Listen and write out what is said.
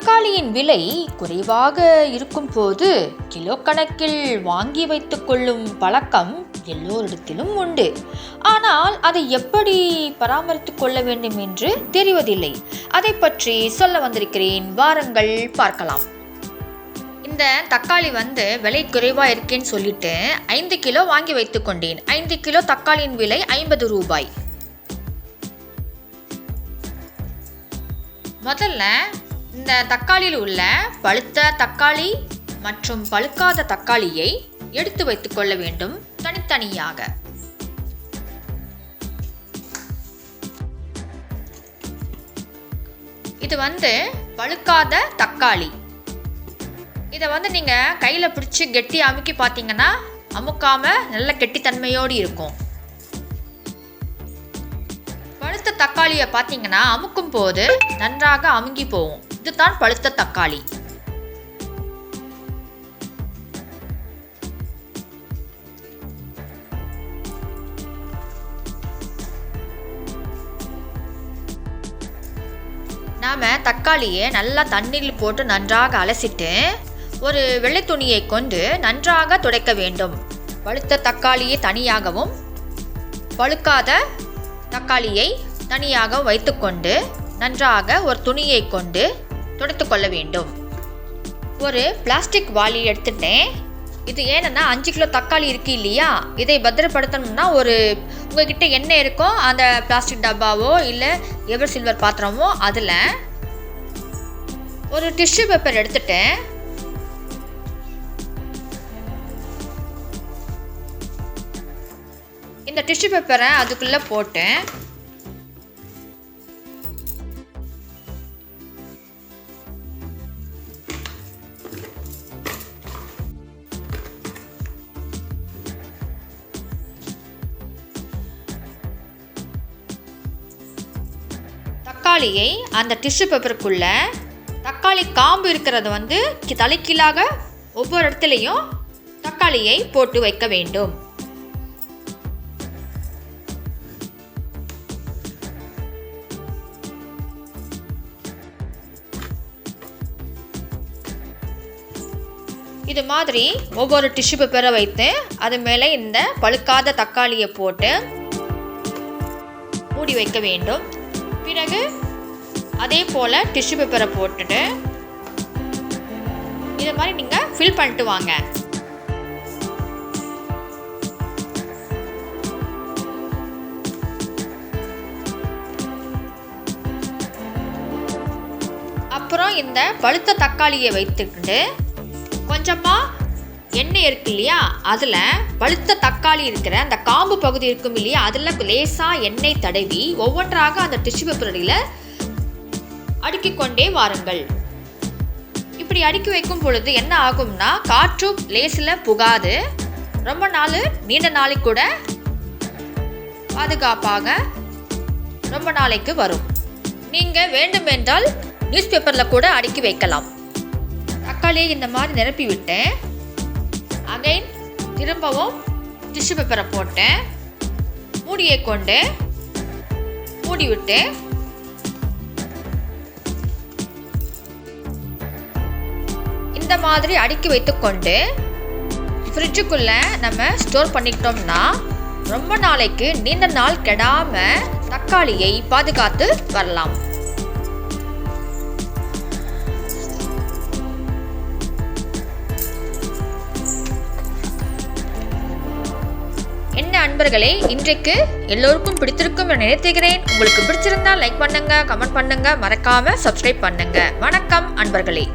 தக்காளியின் விலை குறைவாக இருக்கும்போது கிலோ கணக்கில் வாங்கி வைத்துக் கொள்ளும் பழக்கம் எல்லோரிடத்திலும் உண்டு. ஆனால் அதை எப்படி பராமரித்துக் கொள்ள வேண்டும் என்று தெரிவதில்லை. அதை பற்றி சொல்ல வந்திருக்கிறேன், வாருங்கள் பார்க்கலாம். இந்த தக்காளி விலை குறைவாக இருக்கேன்னு சொல்லிட்டு 5 கிலோ வாங்கி வைத்துக் கொண்டேன். 5 கிலோ தக்காளியின் விலை 50 ரூபாய். முதல்ல இந்த தக்காளியில் உள்ள பழுத்த தக்காளி மற்றும் பழுக்காத தக்காளியை எடுத்து வைத்துக் கொள்ள வேண்டும் தனித்தனியாக. இது பழுக்காத தக்காளி. இதை நீங்கள் கையில் பிடிச்சி கெட்டி அமுக்கி பார்த்தீங்கன்னா அமுக்காம நல்ல கெட்டித்தன்மையோடு இருக்கும். பழுத்த தக்காளியை பார்த்தீங்கன்னா அமுக்கும் போது நன்றாக அமுங்கி போகும். இதுதான் பழுத்த தக்காளி. நாம தக்காளியை நல்லா தண்ணீரில் போட்டு நன்றாக அலசிட்டு ஒரு வெள்ளை துணியை கொண்டு நன்றாக துடைக்க வேண்டும். பழுத்த தக்காளியை தனியாகவும் பழுக்காத தக்காளியை தனியாக வைத்துக்கொண்டு நன்றாக ஒரு துணியை கொண்டு துடைத்து கொள்ள வேண்டும். ஒரு பிளாஸ்டிக் வாளி எடுத்துட்டேன். இது ஏன்னா 5 கிலோ தக்காளி இருக்கு இல்லையா, இதை பத்திரப்படுத்தணும்னா உங்ககிட்ட எண்ணெய் இருக்கோ அந்த பிளாஸ்டிக் டப்பாவோ இல்லை எவர் சில்வர் பாத்திரமோ அதில் ஒரு டிஷ்யூ பேப்பர் எடுத்துட்டேன். இந்த டிஷ்யூ பேப்பரை அதுக்குள்ளே போட்டேன். தக்காளியை அந்த டிஷ்யூ பேப்பருக்குள்ள தக்காளி காம்பு இருக்கிறது தலைக்கீழாக ஒவ்வொரு இடத்துலையும் தக்காளியை போட்டு வைக்க வேண்டும். இது மாதிரி ஒவ்வொரு டிஷ்யூ பேப்பரை வைத்து அது மேலே இந்த பழுக்காத தக்காளியை போட்டு மூடி வைக்க வேண்டும். பிறகு அதே போல் டிஷ்யூ பேப்பரை போட்டுட்டு இது மாதிரி நீங்கள் ஃபில் பண்ணிட்டு வாங்க. அப்புறம் இந்த பழுத்த தக்காளியை வைத்துக்கிட்டு கொஞ்சமாக எண்ணெய் இருக்கு இல்லையா, அதில் பழுத்த தக்காளி இருக்கிற அந்த காம்பு பகுதி இருக்கும் இல்லையா, அதில் லேசாக எண்ணெய் தடவி ஒவ்வொன்றாக அந்த டிஷ்யூ பேப்பரில் அடுக்கிக் கொண்டே வாருங்கள். இப்படி அடுக்கி வைக்கும் பொழுது என்ன ஆகும்னா காற்று லேசில் புகாது, ரொம்ப நாள் நீண்ட நாளைக்கு கூட பாதுகாப்பாக ரொம்ப நாளைக்கு வரும். நீங்கள் வேண்டுமென்றால் நியூஸ் பேப்பரில் கூட அடுக்கி வைக்கலாம். தக்காளியை இந்த மாதிரி நிரப்பி விட்டேன். அகைன் திரும்பவும் டிஷ்யூ பேப்பரை போட்டேன். மூடியை கொண்டு மூடிவிட்டு இந்த மாதிரி அடுக்கி வைத்துக்கொண்டு ஃப்ரிட்ஜுக்குள்ளே நம்ம ஸ்டோர் பண்ணிக்கிட்டோம்னா ரொம்ப நாளைக்கு நீண்ட நாள் கெடாமல் தக்காளியை பாதுகாத்து வரலாம். என்ன அன்பர்களே, இன்றைக்கு எல்லோருக்கும் பிடித்திருக்கும் என நினைத்துகிறேன். உங்களுக்கு பிடிச்சிருந்தா லைக் பண்ணுங்க, கமெண்ட் பண்ணுங்க, மறக்காம சப்ஸ்கிரைப் பண்ணுங்க. வணக்கம் அன்பர்களே.